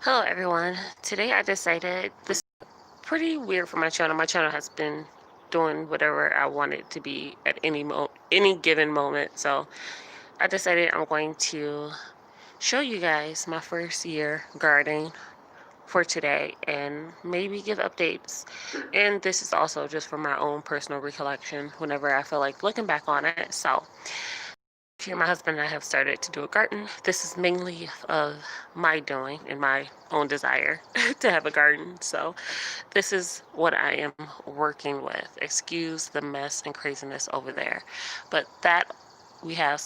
Hello everyone. Today I decided this is pretty weird for my channel. My channel has been doing whatever I want it to be at any given moment. So I decided I'm going to show you guys my first year gardening for today and maybe give updates. And this is also just for my own personal recollection whenever I feel like looking back on it. So here, my husband and I have started to do a garden. This is mainly of my doing and my own desire to have a garden. So this is what I am working with. Excuse the mess and craziness over there. But that I have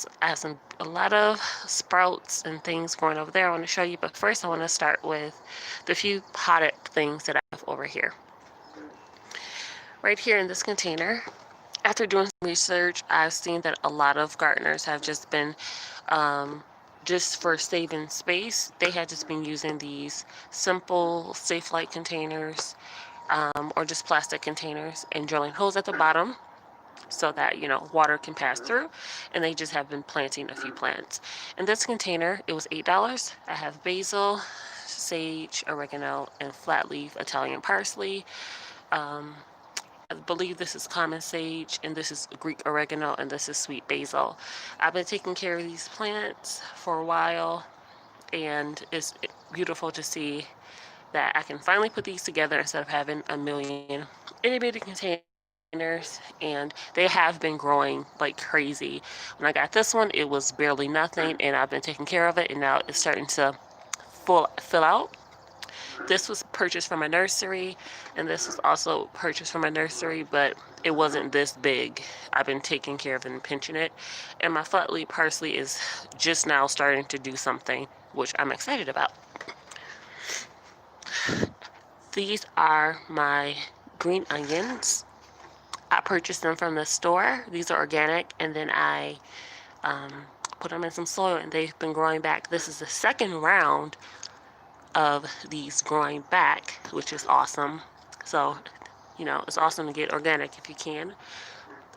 a lot of sprouts and things growing over there I want to show you. But first I want to start with the few potted things that I have over here. Right here in this container, after doing some research, I've seen that a lot of gardeners have just been, just for saving space, they have just been using these simple safe light containers, or just plastic containers, and drilling holes at the bottom so that, water can pass through, and they just have been planting a few plants. In this container, it was $8. I have basil, sage, oregano, and flat leaf Italian parsley. I believe this is common sage, and this is Greek oregano, and this is sweet basil. I've been taking care of these plants for a while, and it's beautiful to see that I can finally put these together instead of having a million itty bitty containers, and they have been growing like crazy. When I got this one, it was barely nothing, and I've been taking care of it, and now it's starting to fill out. This was purchased from a nursery, and this was also purchased from a nursery, but it wasn't this big. I've been taking care of it and pinching it, and my flat leaf parsley is just now starting to do something, which I'm excited about. These are my green onions. I purchased them from the store. These are organic, and then I put them in some soil, and they've been growing back. This is the second round of these growing back, which is awesome. So, it's awesome to get organic if you can.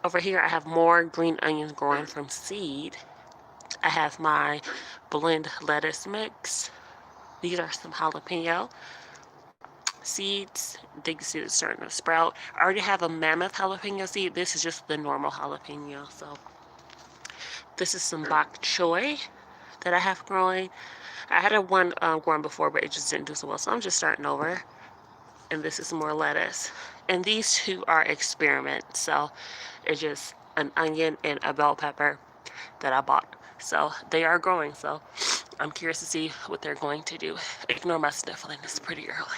Over here, I have more green onions growing from seed. I have my blend lettuce mix. These are some jalapeno seeds. You can see it's starting to sprout. I already have a mammoth jalapeno seed. This is just the normal jalapeno. So this is some bok choy that I have growing. I had one growing before, but it just didn't do so well, so I'm just starting over. And this is more lettuce. And these two are experiments, so it's just an onion and a bell pepper that I bought. So they are growing, so I'm curious to see what they're going to do. Ignore my sniffling, it's pretty early.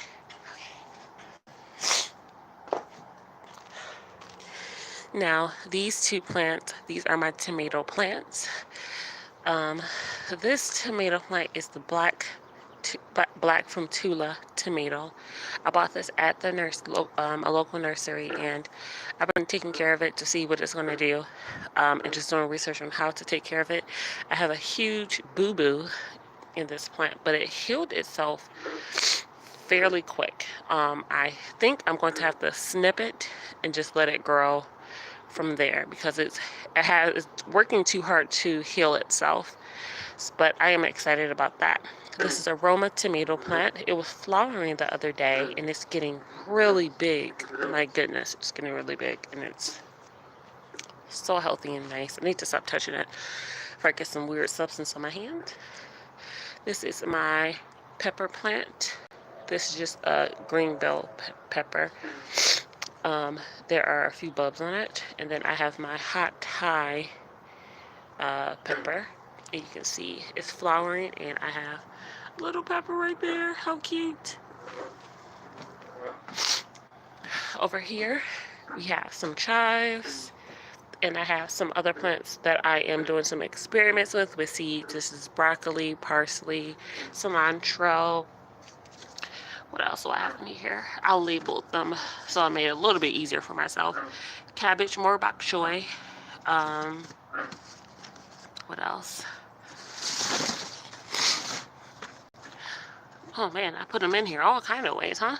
Now, these two plants, these are my tomato plants. This tomato plant is the black from Tula tomato. I bought this at the a local nursery, and I've been taking care of it to see what it's going to do, and just doing research on how to take care of it. I have a huge boo-boo in this plant, but it healed itself fairly quick. I think I'm going to have to snip it and just let it grow from there, because it's working too hard to heal itself. But I am excited about that. This is a Roma tomato plant. It was flowering the other day, and it's getting really big. My goodness, it's getting really big, and it's so healthy and nice. I need to stop touching it before I get some weird substance on my hand. This is my pepper plant. This is just a green bell pepper. There are a few bulbs on it, and then I have my hot Thai pepper, and you can see it's flowering, and I have a little pepper right there. How cute. Over here we have some chives, and I have some other plants that I am doing some experiments with seeds. This is broccoli, parsley, cilantro. What else do I have in here? I'll label them so I made it a little bit easier for myself. Cabbage, more bok choy. What else? Oh man, I put them in here all kind of ways, huh?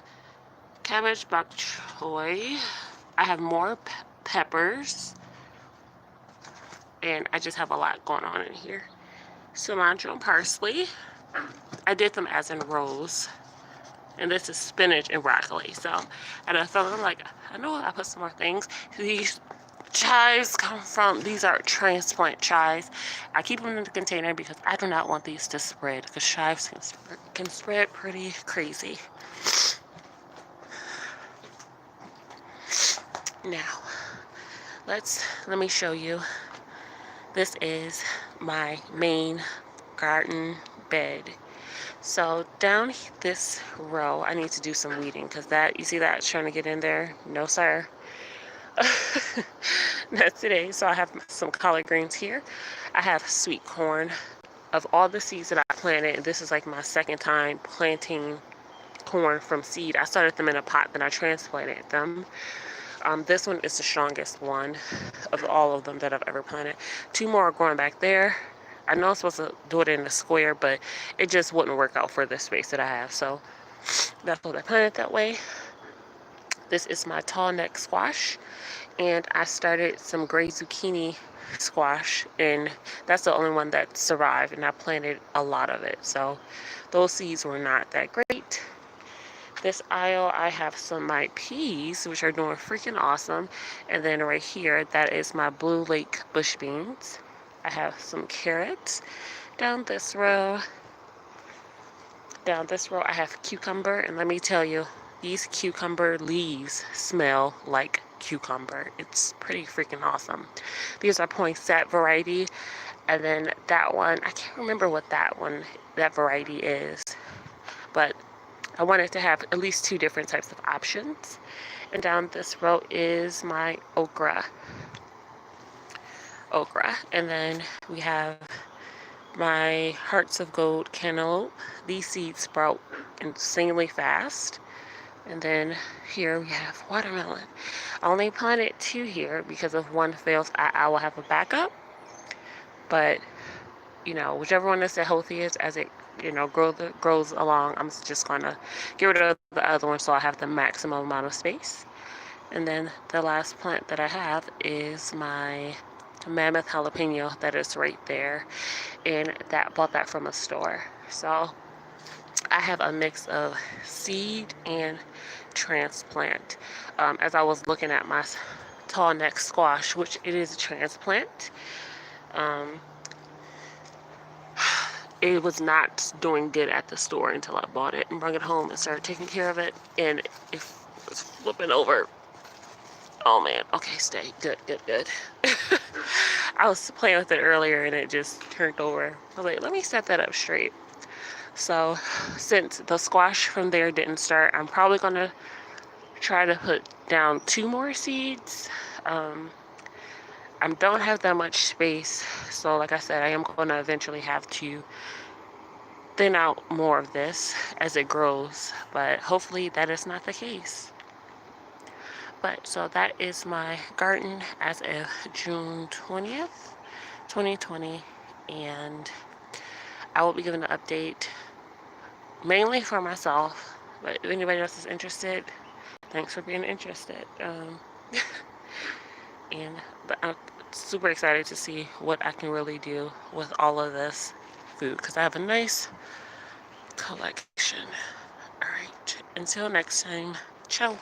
Cabbage, bok choy. I have more peppers. And I just have a lot going on in here. Cilantro and parsley. I did them as in rows. And this is spinach and broccoli. So, and I felt like, I know I put some more things. These chives come from, these are transplant chives. I keep them in the container because I do not want these to spread, because chives can spread pretty crazy. Now, let me show you. This is my main garden bed. So down this row, I need to do some weeding, because that, you see that trying to get in there? No, sir. Not today. So I have some collard greens here. I have sweet corn. Of all the seeds that I planted, this is like my second time planting corn from seed. I started them in a pot, then I transplanted them. This one is the strongest one of all of them that I've ever planted. Two more are growing back there. I know I'm supposed to do it in a square, but it just wouldn't work out for the space that I have. So that's what I planted that way. This is my tall neck squash. And I started some gray zucchini squash, and that's the only one that survived, and I planted a lot of it. So those seeds were not that great. This aisle, I have some of my peas, which are doing freaking awesome. And then right here, that is my Blue Lake bush beans. I have some carrots. Down this row, I have cucumber. And let me tell you, these cucumber leaves smell like cucumber. It's pretty freaking awesome. These are poinsettia variety. And then that one, I can't remember what that variety is. But I wanted to have at least two different types of options. And down this row is my okra. And then we have my hearts of gold cantaloupe. These seeds sprout insanely fast. And then here we have watermelon. I only planted two here because if one fails, I will have a backup. But, you know, whichever one is the healthiest as it, you know, grows along, I'm just going to get rid of the other one so I have the maximum amount of space. And then the last plant that I have is my Mammoth Jalapeno that is right there. And bought that from a store. So I have a mix of seed and transplant. As I was looking at my tall neck squash, which it is a transplant, it was not doing good at the store until I bought it and brought it home and started taking care of it, and it was flipping over. Oh man, okay, stay. Good. I was playing with it earlier and it just turned over. I was like, let me set that up straight. So since the squash from there didn't start, I'm probably going to try to put down two more seeds. I don't have that much space, so like I said, I am going to eventually have to thin out more of this as it grows, but hopefully that is not the case. But so that is my garden as of June 20th, 2020, and I will be giving an update mainly for myself, but if anybody else is interested, thanks for being interested. But I'm super excited to see what I can really do with all of this food, because I have a nice collection. All right, until next time, ciao.